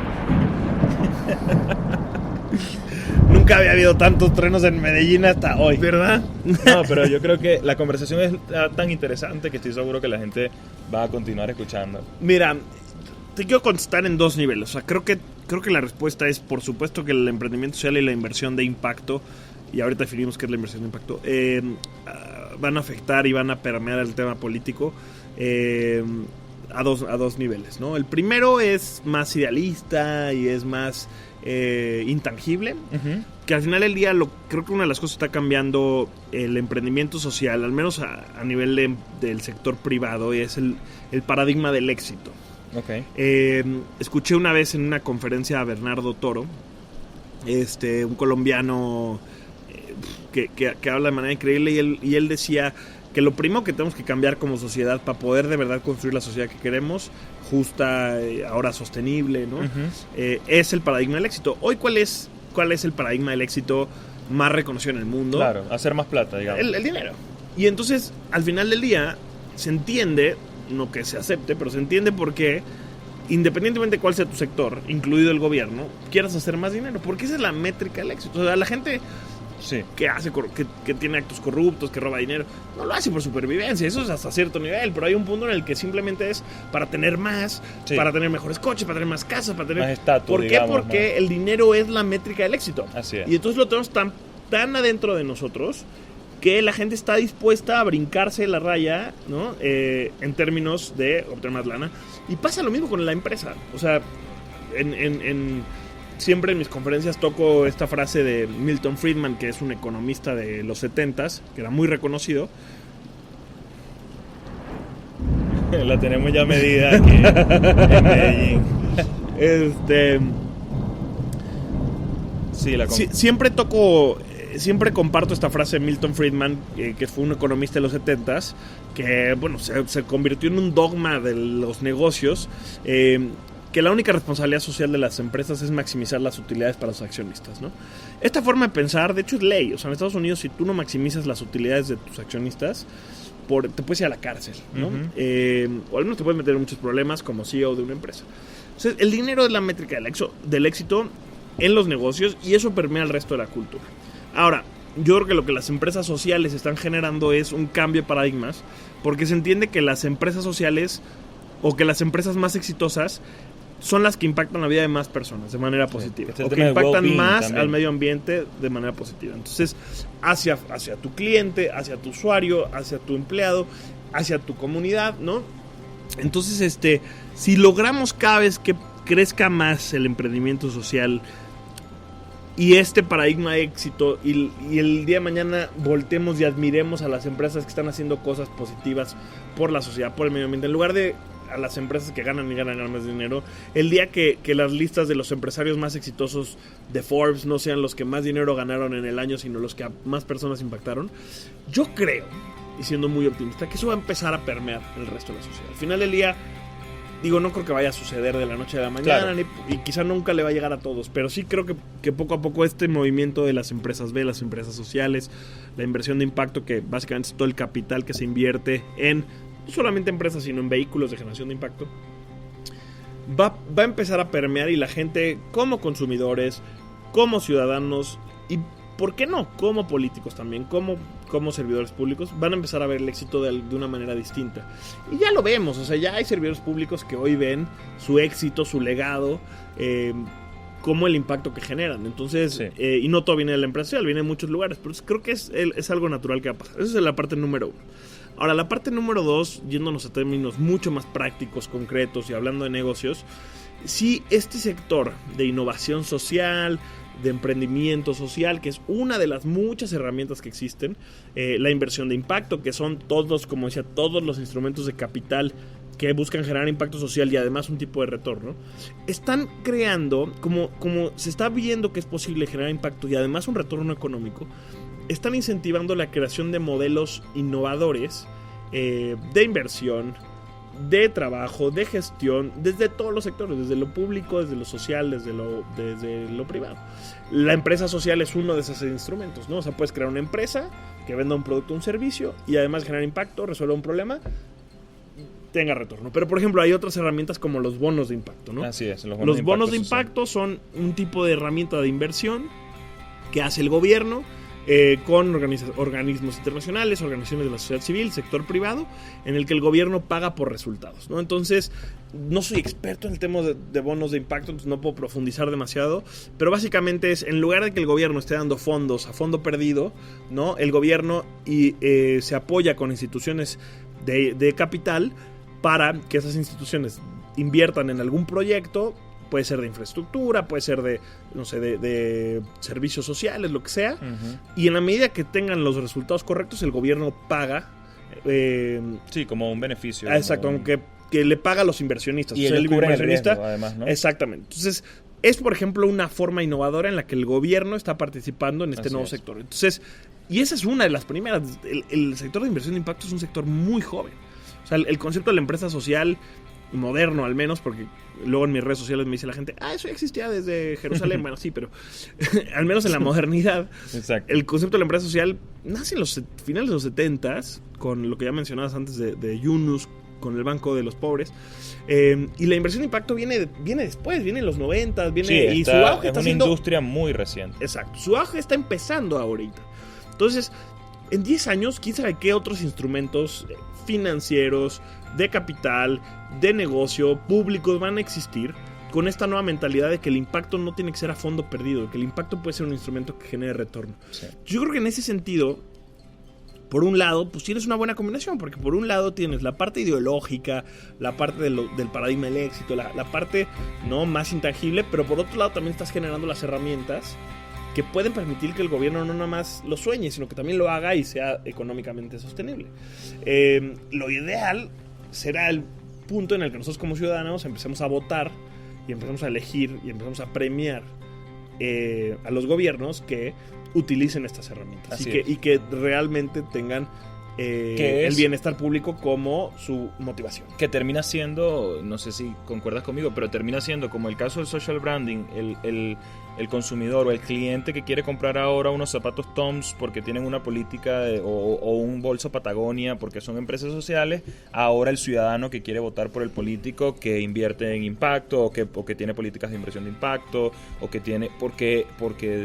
Nunca había habido tantos truenos en Medellín hasta hoy, ¿verdad? No, pero yo creo que la conversación es tan interesante que estoy seguro que la gente va a continuar escuchando. Mira, te quiero contestar en dos niveles. O sea, creo que la respuesta es, por supuesto, que el emprendimiento social y la inversión de impacto, y ahorita definimos qué es la inversión de impacto, van a afectar y van a permear el tema político a dos niveles, ¿no? El primero es más idealista y es más intangible, que al final del día creo que una de las cosas que está cambiando el emprendimiento social, al menos a nivel del sector privado, y es el paradigma del éxito. Okay. Escuché una vez en una conferencia a Bernardo Toro, un colombiano que habla de manera increíble, y él decía que lo primero que tenemos que cambiar como sociedad para poder de verdad construir la sociedad que queremos, justa, ahora sostenible, ¿no? Es el paradigma del éxito. Hoy, ¿cuál es el paradigma del éxito más reconocido en el mundo? Claro, hacer más plata, digamos. El dinero. Y entonces, al final del día, se entiende, no que se acepte, pero se entiende por qué, independientemente de cuál sea tu sector, incluido el gobierno, quieras hacer más dinero, porque esa es la métrica del éxito. O sea, la gente... Sí. Que tiene actos corruptos, que roba dinero, no lo hace por supervivencia, eso es hasta cierto nivel, pero hay un punto en el que simplemente es para tener más, sí, para tener mejores coches, para tener más casas, para tener... más estatus, ¿Por qué? Digamos, porque más... el dinero es la métrica del éxito. Así es. Y entonces lo tenemos tan adentro de nosotros que la gente está dispuesta a brincarse la raya, ¿no? En términos de obtener más lana. Y pasa lo mismo con la empresa. O sea, siempre en mis conferencias toco esta frase de Milton Friedman, que es un economista de los 70s, que era muy reconocido. La tenemos ya medida aquí en Medellín. Sí, siempre comparto esta frase de Milton Friedman, que fue un economista de los 70s, que bueno, se convirtió en un dogma de los negocios, que la única responsabilidad social de las empresas es maximizar las utilidades para sus accionistas, ¿no? Esta forma de pensar, de hecho, es ley. O sea, en Estados Unidos, si tú no maximizas las utilidades de tus accionistas, te puedes ir a la cárcel, ¿no? O al menos te puedes meter en muchos problemas como CEO de una empresa. Entonces, el dinero es la métrica del éxito en los negocios, y eso permea el resto de la cultura. Ahora, yo creo que lo que las empresas sociales están generando es un cambio de paradigmas, porque se entiende que las empresas sociales, o que las empresas más exitosas, son las que impactan la vida de más personas de manera positiva, o que impactan más también al medio ambiente de manera positiva. Entonces, hacia tu cliente, hacia tu usuario, hacia tu empleado, hacia tu comunidad, ¿no? Entonces, si logramos cada vez que crezca más el emprendimiento social y este paradigma de éxito, y el día de mañana voltemos y admiremos a las empresas que están haciendo cosas positivas por la sociedad, por el medio ambiente, en lugar de a las empresas que ganan más dinero, el día que las listas de los empresarios más exitosos de Forbes no sean los que más dinero ganaron en el año, sino los que a más personas impactaron, yo creo, y siendo muy optimista, que eso va a empezar a permear el resto de la sociedad. Al final del día, digo, no creo que vaya a suceder de la noche a la mañana, claro, y quizá nunca le va a llegar a todos, pero sí creo que poco a poco este movimiento de las empresas B, las empresas sociales, la inversión de impacto, que básicamente es todo el capital que se invierte en no solamente empresas, sino en vehículos de generación de impacto, va a empezar a permear, y la gente, como consumidores, como ciudadanos, y ¿por qué no? Como políticos también, como servidores públicos, van a empezar a ver el éxito de una manera distinta. Y ya lo vemos, o sea, ya hay servidores públicos que hoy ven su éxito, su legado, como el impacto que generan. Entonces, sí. Y no todo viene de la empresa social, viene de muchos lugares, pero creo que es algo natural que va a pasar. Esa es la parte número 1. Ahora, la parte número 2, yéndonos a términos mucho más prácticos, concretos y hablando de negocios, si este sector de innovación social, de emprendimiento social, que es una de las muchas herramientas que existen, la inversión de impacto, que son todos, como decía, todos los instrumentos de capital que buscan generar impacto social y además un tipo de retorno, están creando, como se está viendo que es posible generar impacto y además un retorno económico, están incentivando la creación de modelos innovadores de inversión, de trabajo, de gestión, desde todos los sectores, desde lo público, desde lo social, desde lo privado. La empresa social es uno de esos instrumentos, ¿no? O sea, puedes crear una empresa que venda un producto o un servicio y además generar impacto, resuelva un problema, tenga retorno. Pero, por ejemplo, hay otras herramientas como los bonos de impacto, ¿no? Así es, los bonos de impacto son un tipo de herramienta de inversión que hace el gobierno con organismos internacionales, organizaciones de la sociedad civil, sector privado, en el que el gobierno paga por resultados, ¿no? Entonces, no soy experto en el tema de bonos de impacto, entonces no puedo profundizar demasiado, pero básicamente es, en lugar de que el gobierno esté dando fondos a fondo perdido, ¿no? El gobierno se apoya con instituciones de capital para que esas instituciones inviertan en algún proyecto. Puede ser de infraestructura, puede ser de, no sé, de servicios sociales, lo que sea. Uh-huh. Y en la medida que tengan los resultados correctos, el gobierno paga. Sí, como un beneficio. Exacto, aunque que le paga a los inversionistas. Y ellos cubren el riesgo, además, ¿no? Exactamente. Entonces, es, por ejemplo, una forma innovadora en la que el gobierno está participando en este nuevo sector. Entonces, y esa es una de las primeras. El sector de inversión de impacto es un sector muy joven. O sea, el concepto de la empresa social, moderno al menos, porque luego en mis redes sociales me dice la gente, eso ya existía desde Jerusalén. Bueno, sí, pero al menos en la modernidad. Exacto. El concepto de la empresa social nace en los finales de los 70s, con lo que ya mencionabas antes de Yunus, con el Banco de los Pobres, y la inversión de impacto viene después, viene en los 90s, y su auge está siendo... una industria muy reciente. Exacto, su auge está empezando ahorita. Entonces, en 10 años, quién sabe qué otros instrumentos financieros, de capital, de negocio, públicos van a existir con esta nueva mentalidad de que el impacto no tiene que ser a fondo perdido, de que el impacto puede ser un instrumento que genere retorno. Sí. Yo creo que en ese sentido, por un lado, pues tienes una buena combinación, porque por un lado tienes la parte ideológica, la parte del paradigma del éxito, la parte no más intangible, pero por otro lado también estás generando las herramientas que pueden permitir que el gobierno no nada más lo sueñe, sino que también lo haga y sea económicamente sostenible. Lo ideal será el punto en el que nosotros como ciudadanos empecemos a votar y empezamos a elegir y empezamos a premiar a los gobiernos que utilicen estas herramientas y que realmente tengan el bienestar público como su motivación. Que termina siendo, no sé si concuerdas conmigo, pero termina siendo como el caso del social branding, el consumidor o el cliente que quiere comprar ahora unos zapatos Toms porque tienen una política o un bolso Patagonia porque son empresas sociales, ahora el ciudadano que quiere votar por el político que invierte en impacto o que tiene políticas de inversión de impacto o que tiene porque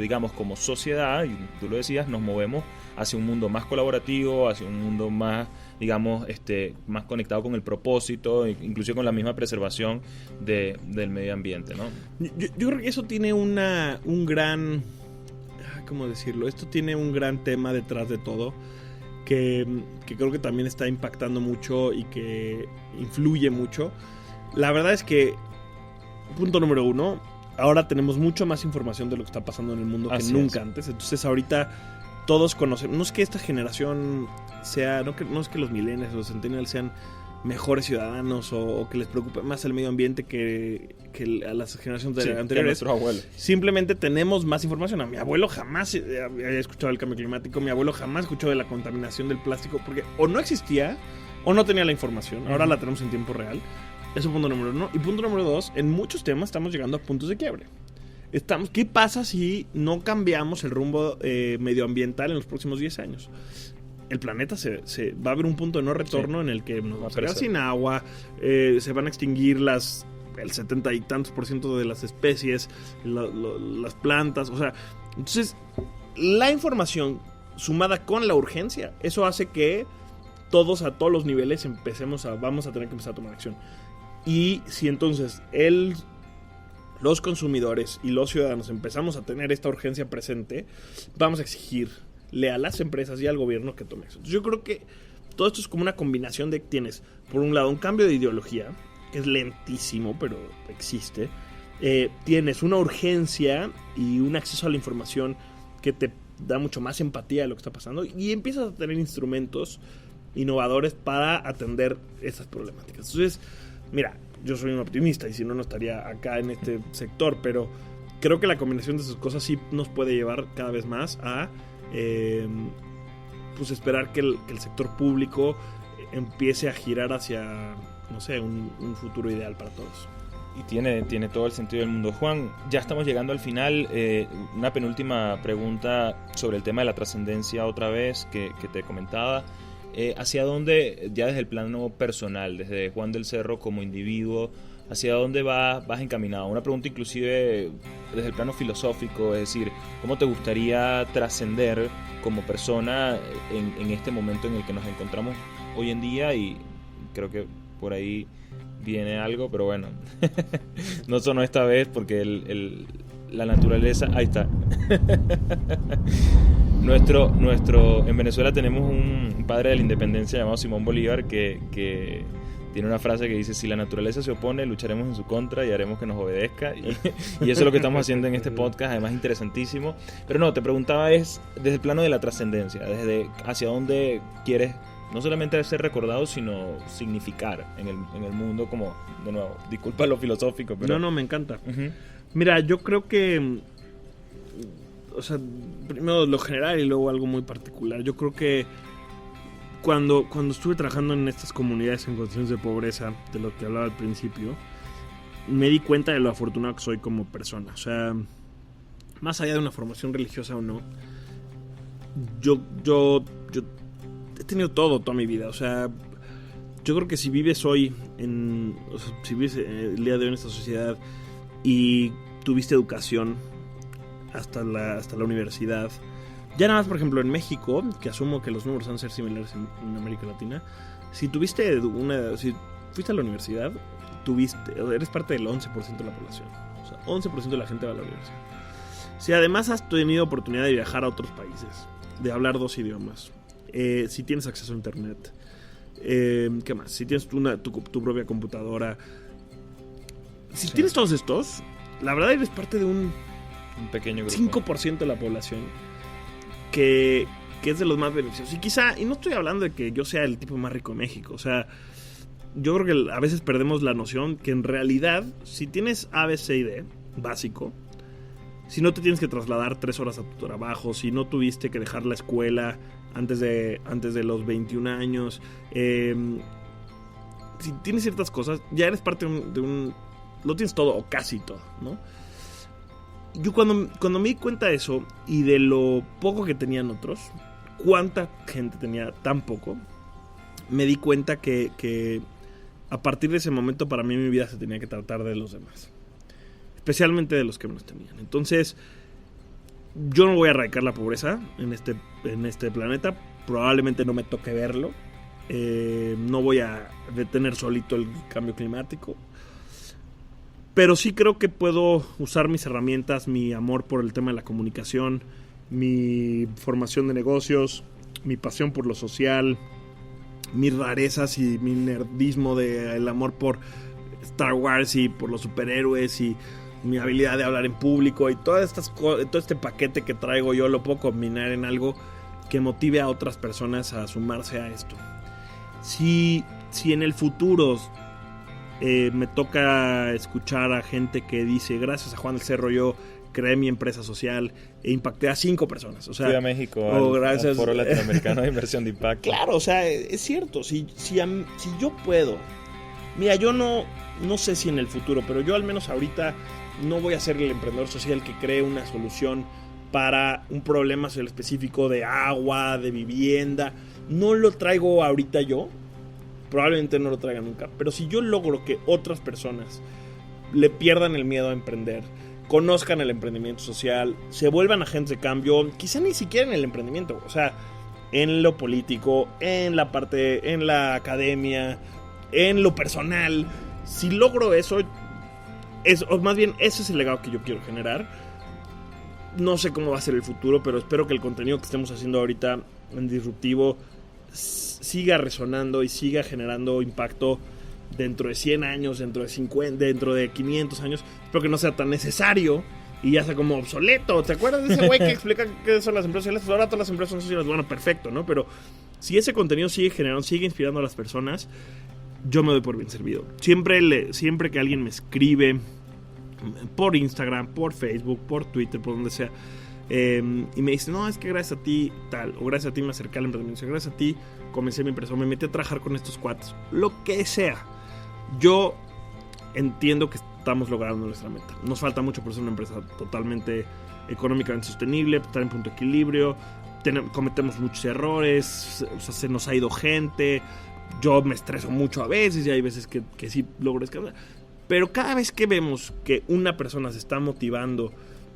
digamos como sociedad, y tú lo decías, nos movemos hacia un mundo más colaborativo, hacia un mundo más, digamos, más conectado con el propósito, incluso con la misma preservación del medio ambiente, ¿no? Yo creo que eso tiene un gran, ¿cómo decirlo? Esto tiene un gran tema detrás de todo, que creo que también está impactando mucho y que influye mucho. La verdad es que, punto número 1, ahora tenemos mucho más información de lo que está pasando en el mundo que nunca antes. Entonces ahorita todos conocemos, no es que esta generación sea, no es que los millennials, los centennials sean mejores ciudadanos o que les preocupe más el medio ambiente que a las generaciones anteriores. Nuestros abuelos. Simplemente tenemos más información. A mi abuelo jamás había escuchado del cambio climático, mi abuelo jamás escuchó de la contaminación del plástico, porque o no existía o no tenía la información. Ahora la tenemos en tiempo real. Eso es punto número 1. Y punto número 2, en muchos temas estamos llegando a puntos de quiebre. ¿Qué pasa si no cambiamos el rumbo medioambiental en los próximos 10 años? El planeta va a haber un punto de no retorno en el que nos vamos a quedar sin agua, se van a extinguir el 70 y tantos % de las especies, las plantas, o sea, entonces la información sumada con la urgencia, eso hace que todos a todos los niveles vamos a tener que empezar a tomar acción. Y si entonces los consumidores y los ciudadanos empezamos a tener esta urgencia presente, vamos a exigirle a las empresas y al gobierno que tome acción. Entonces yo creo que todo esto es como una combinación de tienes, por un lado, un cambio de ideología, que es lentísimo, pero existe. Tienes una urgencia y un acceso a la información que te da mucho más empatía a lo que está pasando, y empiezas a tener instrumentos innovadores para atender esas problemáticas. Entonces, mira, yo soy un optimista y si no, no estaría acá en este sector, pero creo que la combinación de esas cosas sí nos puede llevar cada vez más a pues esperar que el sector público empiece a girar hacia, no sé, un futuro ideal para todos. Y tiene todo el sentido del mundo. Juan, ya estamos llegando al final. Una penúltima pregunta sobre el tema de la trascendencia otra vez que te comentaba. ¿Hacia dónde, ya desde el plano personal, desde Juan del Cerro como individuo, hacia dónde vas encaminado? Una pregunta inclusive desde el plano filosófico, es decir, ¿cómo te gustaría trascender como persona en este momento en el que nos encontramos hoy en día? Y creo que por ahí viene algo, pero bueno, no sonó esta vez porque la naturaleza, ahí está. En Venezuela tenemos un padre de la independencia llamado Simón Bolívar que tiene una frase que dice: si la naturaleza se opone, lucharemos en su contra y haremos que nos obedezca. Y eso es lo que estamos haciendo en este podcast, además interesantísimo. Pero no, te preguntaba es desde el plano de la trascendencia, desde hacia dónde quieres no solamente ser recordado, sino significar en el mundo, como, de nuevo, disculpa lo filosófico, pero... No, me encanta. Uh-huh. Mira, yo creo que, o sea, primero lo general y luego algo muy particular. Yo creo que cuando estuve trabajando en estas comunidades en condiciones de pobreza, de lo que hablaba al principio, me di cuenta de lo afortunado que soy como persona. O sea, más allá de una formación religiosa o no, yo he tenido toda mi vida. O sea, yo creo que si vives hoy si vives el día de hoy en esta sociedad y tuviste educación hasta la universidad, ya nada más, por ejemplo, en México, que asumo que los números van a ser similares en América Latina, si fuiste a la universidad, eres parte del 11% de la población. O sea, 11% de la gente va a la universidad. Si además has tenido oportunidad de viajar a otros países, de hablar 2 idiomas, si tienes acceso a internet, ¿qué más? Si tienes tu propia computadora, si tienes todos estos, la verdad eres parte de un pequeño grupo, 5% de la población que es de los más beneficiosos. Y no estoy hablando de que yo sea el tipo más rico de México. O sea, yo creo que a veces perdemos la noción que en realidad, si tienes A, B, C y D básico, si no te tienes que trasladar 3 horas a tu trabajo, si no tuviste que dejar la escuela antes de los 21 años, si tienes ciertas cosas, ya eres parte de un lo tienes todo o casi todo, ¿no? Yo cuando me di cuenta de eso y de lo poco que tenían otros, cuánta gente tenía tan poco, me di cuenta que a partir de ese momento para mí mi vida se tenía que tratar de los demás, especialmente de los que menos tenían. Entonces, yo no voy a erradicar la pobreza en este planeta, probablemente no me toque verlo, no voy a detener solito el cambio climático, pero sí creo que puedo usar mis herramientas, mi amor por el tema de la comunicación, mi formación de negocios, mi pasión por lo social, mis rarezas y mi nerdismo el amor por Star Wars y por los superhéroes y mi habilidad de hablar en público y todo este paquete que traigo yo lo puedo combinar en algo que motive a otras personas a sumarse a esto. Si si en el futuro me toca escuchar a gente que dice, gracias a Juan del Cerro yo creé mi empresa social e impacté a 5 personas. O sea, fui a México al Foro Latinoamericano de Inversión de Impacto. Claro, o sea, es cierto. Si yo puedo... Mira, yo no sé si en el futuro, pero yo al menos ahorita no voy a ser el emprendedor social que cree una solución para un problema social específico de agua, de vivienda. No lo traigo ahorita yo. Probablemente no lo traiga nunca. Pero si yo logro que otras personas le pierdan el miedo a emprender, conozcan el emprendimiento social, se vuelvan agentes de cambio, quizá ni siquiera en el emprendimiento, o sea, en lo político, en la parte, en la academia, en lo personal. Si logro eso, o más bien ese es el legado que yo quiero generar. No sé cómo va a ser el futuro, pero espero que el contenido que estemos haciendo ahorita en Disruptivo siga resonando y siga generando impacto dentro de 100 años, dentro de 50, dentro de 500 años. Espero que no sea tan necesario y ya sea como obsoleto. ¿Te acuerdas de ese güey que explica qué son las empresas sociales? Pues ahora todas las empresas son sociales. Bueno, perfecto, ¿no? Pero si ese contenido sigue generando, sigue inspirando a las personas, yo me doy por bien servido. Siempre que alguien me escribe por Instagram, por Facebook, por Twitter, por donde sea, y me dice, no, es que gracias a ti tal, o gracias a ti me acerqué al emprendimiento, gracias a ti comencé mi empresa, o me metí a trabajar con estos cuates, lo que sea, yo entiendo que estamos logrando nuestra meta. Nos falta mucho por ser una empresa totalmente económicamente sostenible, estar en punto de equilibrio, cometemos muchos errores, o sea, se nos ha ido gente, yo me estreso mucho a veces y hay veces que sí logro descansar. Pero cada vez que vemos que una persona se está motivando,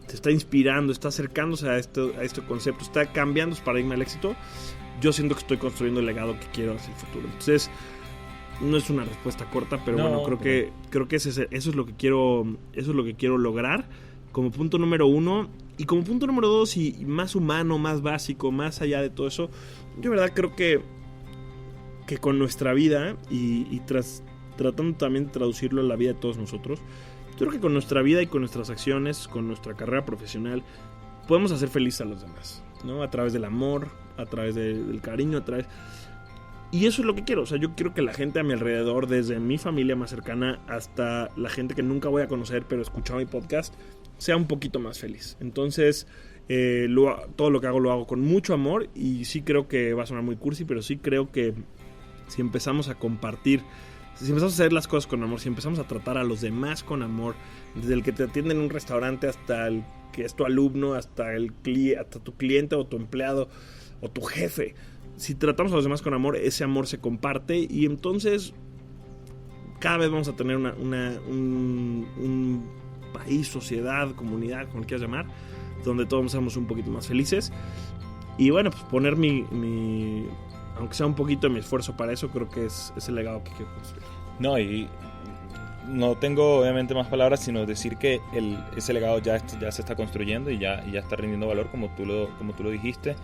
se está inspirando, está acercándose a este concepto, está cambiando su paradigma del éxito, yo siento que estoy construyendo el legado que quiero hacia el futuro. Entonces, no es una respuesta corta, pero bueno, creo que eso es lo que quiero lograr como punto número 1. Y como punto número 2, y más humano, más básico, más allá de todo eso, yo de verdad creo que con nuestra vida y tratando también de traducirlo a la vida de todos nosotros, yo creo que con nuestra vida y con nuestras acciones, con nuestra carrera profesional, podemos hacer feliz a los demás, ¿no? A través del amor, a través del cariño, y eso es lo que quiero. O sea, yo quiero que la gente a mi alrededor, desde mi familia más cercana hasta la gente que nunca voy a conocer, pero escucha mi podcast, sea un poquito más feliz. Entonces, todo lo que hago lo hago con mucho amor, y sí creo que va a sonar muy cursi, pero sí creo que si empezamos a compartir, si empezamos a hacer las cosas con amor, si empezamos a tratar a los demás con amor, desde el que te atiende en un restaurante hasta el que es tu alumno, hasta tu cliente o tu empleado o tu jefe, si tratamos a los demás con amor, ese amor se comparte, y entonces cada vez vamos a tener un país, sociedad, comunidad, como quieras llamar, donde todos seamos un poquito más felices. Y bueno, pues poner aunque sea un poquito de mi esfuerzo para eso, creo que es el legado que quiero construir. No, y no tengo obviamente más palabras, sino decir que ese legado ya se está construyendo y ya está rindiendo valor, como tú lo dijiste.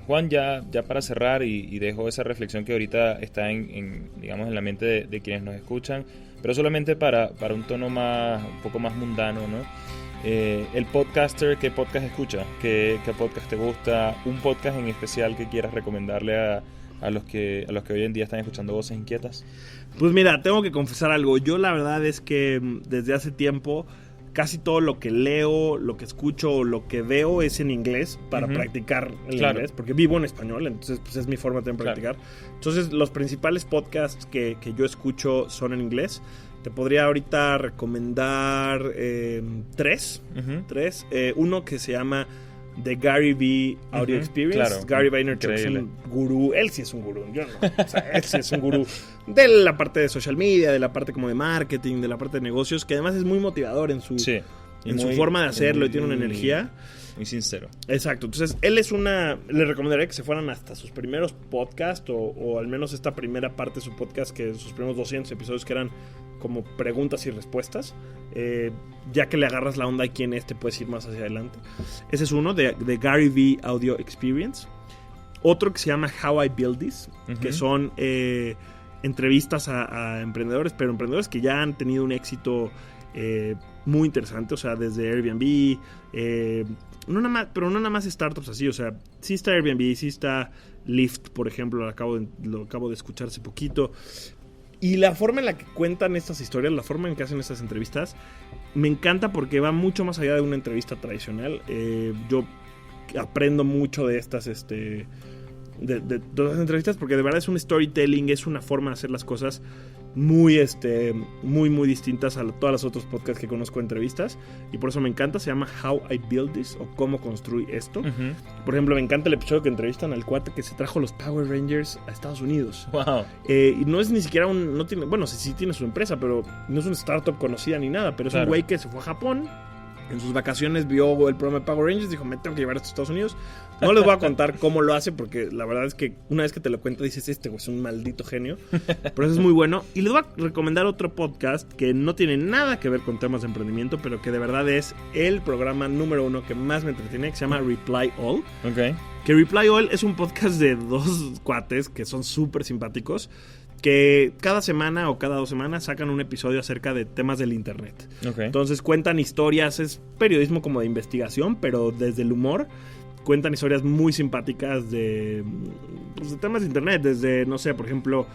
Juan, ya para cerrar, y dejo esa reflexión que ahorita está digamos, en la mente de quienes nos escuchan, pero solamente para un tono un poco más mundano, ¿no? El podcaster, ¿qué podcast escucha? ¿Qué podcast te gusta? ¿Un podcast en especial que quieras recomendarle a los que hoy en día están escuchando Voces Inquietas? Pues mira, tengo que confesar algo. Yo la verdad es que desde hace tiempo casi todo lo que leo, lo que escucho o lo que veo es en inglés para practicar el inglés, porque vivo en español, entonces pues es mi forma de practicar. Entonces los principales podcasts que yo escucho son en inglés. Te podría ahorita recomendar tres. Uno que se llama The Gary V Audio Experience. Gary Vaynerchuk es un gurú. Él sí es un gurú, yo no. O sea, él sí es un gurú de la parte de social media, de la parte como de marketing, de la parte de negocios, que además es muy motivador en su forma de hacerlo, y tiene una energía muy sincero. Exacto. Entonces, le recomendaría que se fueran hasta sus primeros podcasts, o al menos esta primera parte de su podcast, que sus primeros 200 episodios que eran como preguntas y respuestas, ya que le agarras la onda a quién te puedes ir más hacia adelante. Ese es uno, de Gary V Audio Experience. Otro que se llama How I Build This, que son entrevistas a emprendedores, pero emprendedores que ya han tenido un éxito muy interesante, o sea, desde Airbnb, no nada más startups así, o sea, sí está Airbnb, sí está Lyft, por ejemplo, lo acabo de escuchar hace poquito. Y la forma en la que cuentan estas historias, la forma en que hacen estas entrevistas, me encanta porque va mucho más allá de una entrevista tradicional. Yo aprendo mucho de estas de las entrevistas porque de verdad es un storytelling, es una forma de hacer las cosas muy distintas a todas las otros podcasts que conozco de entrevistas, y por eso me encanta. Se llama How I Build This, o Cómo Construí Esto. Por ejemplo, me encanta el episodio que entrevistan al cuate que se trajo los Power Rangers a Estados Unidos. Wow. Y no es ni siquiera sí tiene su empresa, pero no es una startup conocida ni nada, pero es un güey que se fue a Japón. En sus vacaciones vio el programa de Power Rangers, dijo, me tengo que llevar a Estados Unidos. No les voy a contar cómo lo hace, porque la verdad es que una vez que te lo cuento dices, güey es un maldito genio. Pero eso es muy bueno. Y les voy a recomendar otro podcast que no tiene nada que ver con temas de emprendimiento, pero que de verdad es el programa número 1 que más me entretiene, que se llama Reply All. Okay. Que Reply All es un podcast de 2 cuates que son súper simpáticos, que cada semana o cada 2 semanas sacan un episodio acerca de temas del internet. Okay. Entonces cuentan historias, es periodismo como de investigación, pero desde el humor. Cuentan historias muy simpáticas de temas de internet, desde, no sé, por ejemplo,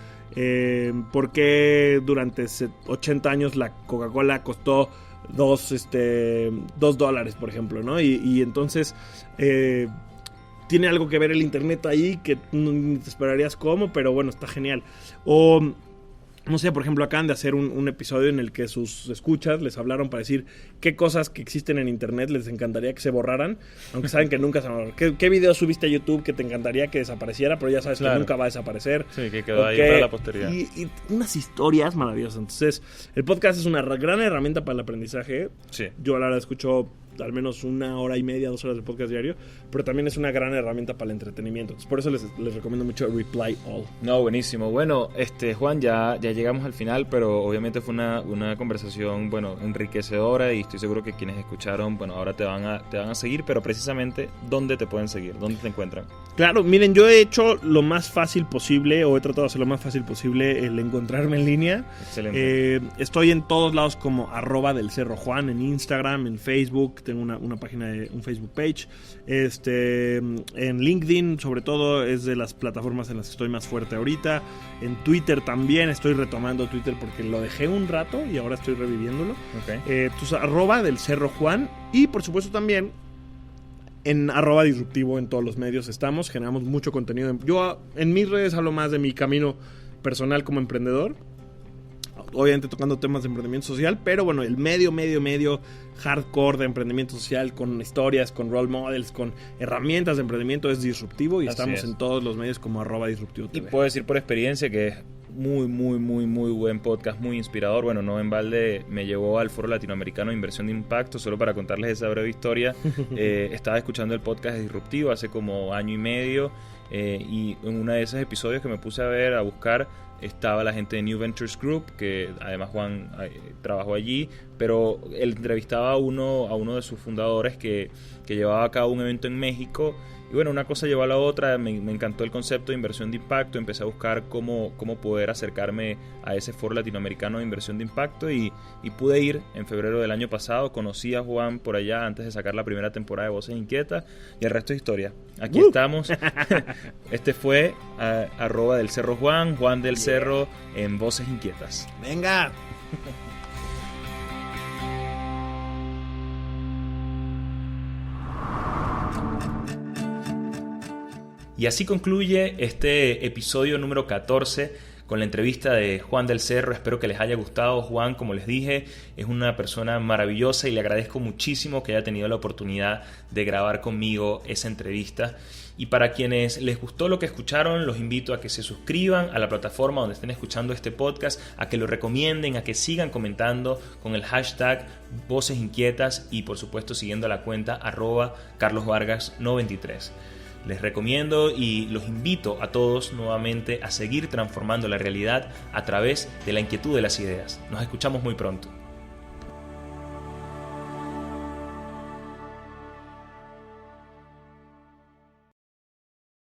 por qué durante 80 años la Coca-Cola costó $2, por ejemplo, ¿no? Y entonces tiene algo que ver el internet ahí que no te esperarías cómo, pero bueno, está genial. O, no sé, por ejemplo, acaban de hacer un episodio en el que sus escuchas les hablaron para decir qué cosas que existen en internet les encantaría que se borraran, aunque saben que nunca se van a borrar. ¿Qué video subiste a YouTube que te encantaría que desapareciera, pero ya sabes que nunca va a desaparecer? Sí, que quedó ahí para la posteridad. Y unas historias maravillosas. Entonces, el podcast es una gran herramienta para el aprendizaje. Sí. Yo, la verdad, escucho al menos 1 hora y media, 2 horas de podcast diario, pero también es una gran herramienta para el entretenimiento. Entonces, por eso les recomiendo mucho Reply All. No, buenísimo. Bueno, Juan, ya llegamos al final, pero obviamente fue una conversación, bueno, enriquecedora, y estoy seguro que quienes escucharon, bueno, ahora te van a seguir, pero precisamente, ¿dónde te pueden seguir? ¿Dónde te encuentran? Claro, miren, yo he hecho lo más fácil posible, o he tratado de hacer lo más fácil posible el encontrarme en línea. Excelente. Estoy en todos lados como @delcerrojuan, en Instagram, en Facebook, tengo una página un Facebook page, en LinkedIn, sobre todo, es de las plataformas en las que estoy más fuerte ahorita. En Twitter también, estoy retomando Twitter porque lo dejé un rato y ahora estoy reviviéndolo. Okay. Entonces, @delcerrojuan, y por supuesto también en @disruptivo en todos los medios estamos, generamos mucho contenido. Yo en mis redes hablo más de mi camino personal como emprendedor, obviamente tocando temas de emprendimiento social, pero bueno, el medio hardcore de emprendimiento social, con historias, con role models, con herramientas de emprendimiento, es Disruptivo, y estamos en todos los medios como @disruptivo TV. Y puedo decir por experiencia que es muy buen podcast, muy inspirador. Bueno, no en balde me llevó al Foro Latinoamericano de Inversión de Impacto. Solo para contarles esa breve historia, estaba escuchando el podcast de Disruptivo hace como 1 año y medio, y en uno de esos episodios que me puse a buscar, estaba la gente de New Ventures Group, que además Juan trabajó allí, pero él entrevistaba a uno de sus fundadores que llevaba a cabo un evento en México. Y bueno, una cosa llevó a la otra, me encantó el concepto de inversión de impacto, empecé a buscar cómo poder acercarme a ese foro latinoamericano de inversión de impacto, y pude ir en febrero del año pasado. Conocí a Juan por allá antes de sacar la primera temporada de Voces Inquietas, y el resto es historia. Aquí estamos. Este fue @delcerrojuan, Juan del Cerro, en Voces Inquietas. ¡Venga! Y así concluye este episodio número 14 con la entrevista de Juan del Cerro. Espero que les haya gustado. Juan, como les dije, es una persona maravillosa y le agradezco muchísimo que haya tenido la oportunidad de grabar conmigo esa entrevista. Y para quienes les gustó lo que escucharon, los invito a que se suscriban a la plataforma donde estén escuchando este podcast, a que lo recomienden, a que sigan comentando con el hashtag Voces Inquietas, y por supuesto siguiendo la cuenta @carlosvargas93. Les recomiendo y los invito a todos nuevamente a seguir transformando la realidad a través de la inquietud de las ideas. Nos escuchamos muy pronto.